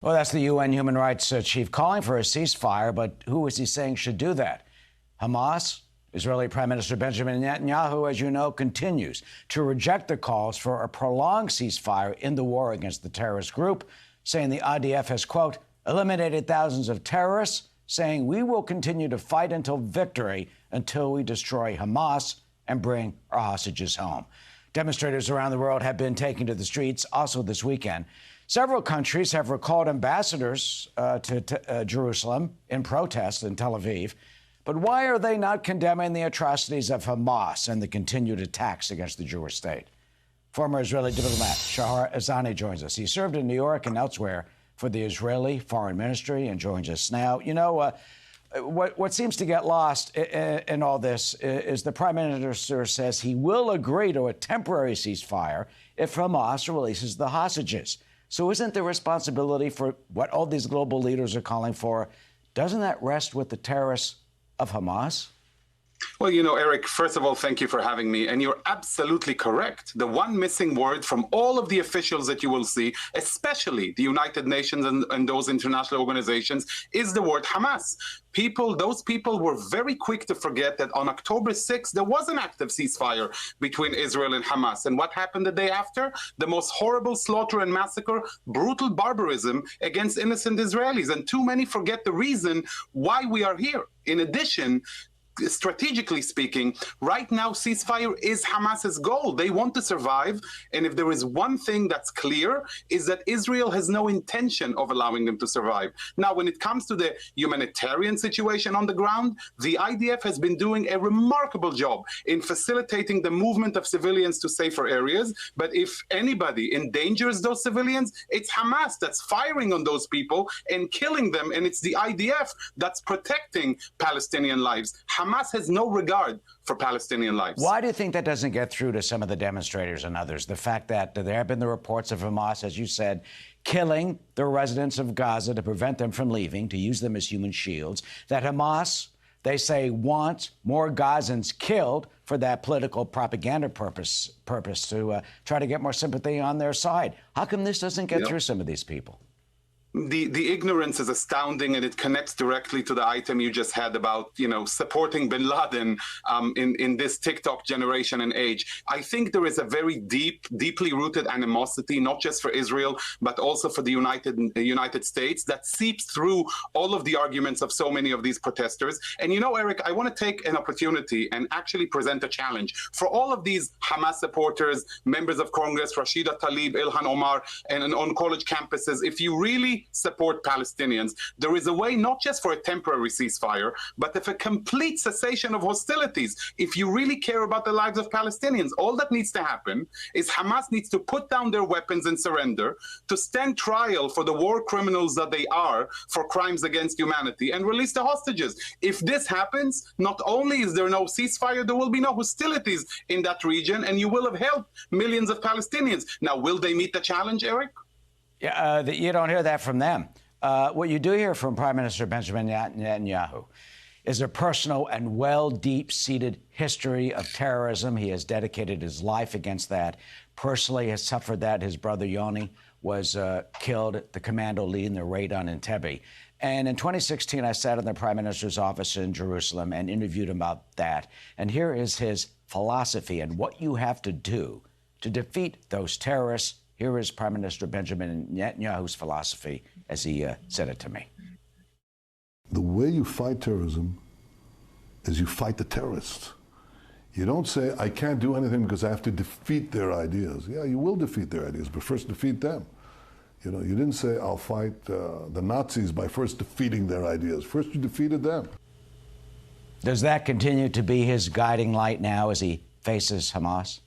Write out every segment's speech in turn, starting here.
Well, that's the UN human rights chief calling for a ceasefire, but who is he saying should do that? Hamas? Israeli Prime Minister Benjamin Netanyahu, as you know, continues to reject the calls for a prolonged ceasefire in the war against the terrorist group, saying the IDF has, quote, eliminated thousands of terrorists, saying we will continue to fight until victory until we destroy Hamas and bring our hostages home. Demonstrators around the world have been taking to the streets also this weekend. Several countries have recalled ambassadors to Jerusalem in protest in Tel Aviv. But why are they not condemning the atrocities of Hamas and the continued attacks against the Jewish state? Former Israeli diplomat Shahar Azani joins us. He served in New York and elsewhere for the Israeli Foreign Ministry and joins us now. You know, what seems to get lost in all this is the Prime Minister says he will agree to a temporary ceasefire if Hamas releases the hostages. So isn't the responsibility for what all these global leaders are calling for, doesn't that rest with the terrorists of Hamas? Well, you know, Eric, first of all, thank you for having me. And you're absolutely correct. The one missing word from all of the officials that you will see, especially the United Nations and those international organizations, is the word Hamas. Those people were very quick to forget that on October 6th, there was an active ceasefire between Israel and Hamas. And what happened the day after? The most horrible slaughter and massacre, brutal barbarism against innocent Israelis. And too many forget the reason why we are here. In addition, strategically speaking, right now, ceasefire is Hamas's goal. They want to survive. And if there is one thing that's clear, is that Israel has no intention of allowing them to survive. Now, when it comes to the humanitarian situation on the ground, the IDF has been doing a remarkable job in facilitating the movement of civilians to safer areas. But if anybody endangers those civilians, it's Hamas that's firing on those people and killing them. And it's the IDF that's protecting Palestinian lives. Hamas has no regard for Palestinian lives. Why do you think that doesn't get through to some of the demonstrators and others? The fact that there have been the reports of Hamas, as you said, killing the residents of Gaza to prevent them from leaving, to use them as human shields, that Hamas, they say, wants more Gazans killed for that political propaganda purpose to try to get more sympathy on their side. How come this doesn't get through some of these people? The ignorance is astounding, and it connects directly to the item you just had about, you know, supporting bin Laden in this TikTok generation and age. I think there is a very deeply rooted animosity, not just for Israel, but also for the United States, that seeps through all of the arguments of so many of these protesters. And you know, Eric, I want to take an opportunity and actually present a challenge for all of these Hamas supporters, members of Congress, Rashida Tlaib, Ilhan Omar, and on college campuses. If you really support Palestinians, there is a way not just for a temporary ceasefire, but of a complete cessation of hostilities. If you really care about the lives of Palestinians, all that needs to happen is Hamas needs to put down their weapons and surrender, to stand trial for the war criminals that they are for crimes against humanity, and release the hostages. If this happens, not only is there no ceasefire, there will be no hostilities in that region, and you will have helped millions of Palestinians. Now, will they meet the challenge, Eric? Yeah, you don't hear that from them. What you do hear from Prime Minister Benjamin Netanyahu is a personal and deep-seated history of terrorism. He has dedicated his life against that. Personally has suffered that. His brother Yoni was killed at the commando leading the raid on Entebbe. And in 2016, I sat in the Prime Minister's office in Jerusalem and interviewed him about that. And here is his philosophy and what you have to do to defeat those terrorists. Here is Prime Minister Benjamin Netanyahu's philosophy as he said it to me. The way you fight terrorism is you fight the terrorists. You don't say, I can't do anything because I have to defeat their ideas. Yeah, you will defeat their ideas, but first defeat them. You know, you didn't say, I'll fight the Nazis by first defeating their ideas. First you defeated them. Does that continue to be his guiding light now as he faces Hamas?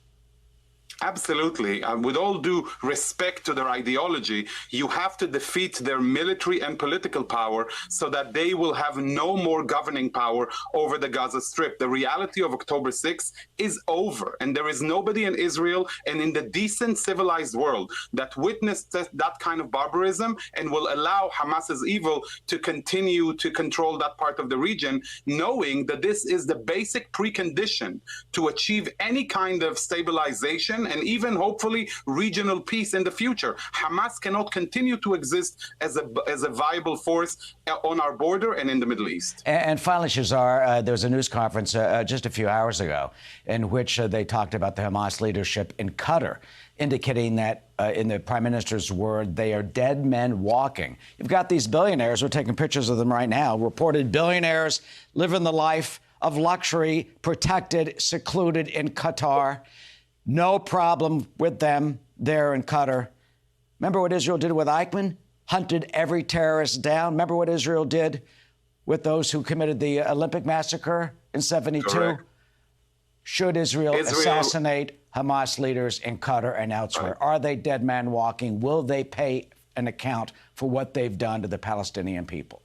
Absolutely. With all due respect to their ideology, you have to defeat their military and political power so that they will have no more governing power over the Gaza Strip. The reality of October 6th is over, and there is nobody in Israel and in the decent civilized world that witnessed that kind of barbarism and will allow Hamas's evil to continue to control that part of the region, knowing that this is the basic precondition to achieve any kind of stabilization nation and even hopefully regional peace in the future. Hamas cannot continue to exist as a viable force on our border and in the Middle East. And finally, Shazar, there was a news conference just a few hours ago in which they talked about the Hamas leadership in Qatar, indicating that, in the prime minister's word, they are dead men walking. You've got these billionaires, we're taking pictures of them right now, reported billionaires living the life of luxury, protected, secluded in Qatar. No problem with them there in Qatar. Remember what Israel did with Eichmann? Hunted every terrorist down. Remember what Israel did with those who committed the Olympic massacre in 72? Correct. Should Israel assassinate Hamas leaders in Qatar and elsewhere? Are they dead man walking? Will they pay an account for what they've done to the Palestinian people?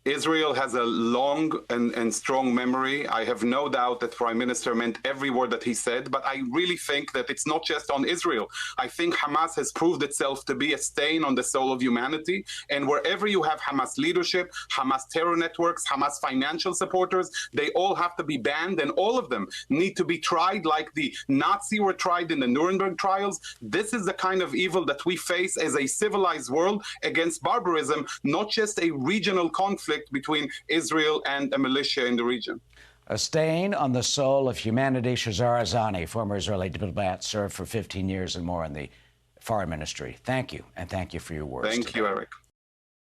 Israel has a long and strong memory. I have no doubt that Prime Minister meant every word that he said, but I really think that it's not just on Israel. I think Hamas has proved itself to be a stain on the soul of humanity. And wherever you have Hamas leadership, Hamas terror networks, Hamas financial supporters, they all have to be banned, and all of them need to be tried like the Nazi were tried in the Nuremberg trials. This is the kind of evil that we face as a civilized world against barbarism, not just a regional conflict between Israel and a militia in the region. A stain on the soul of humanity. Shazar Azani, former Israeli diplomat, served for 15 years and more in the foreign ministry. Thank you, and thank you for your words. Thank you, Eric.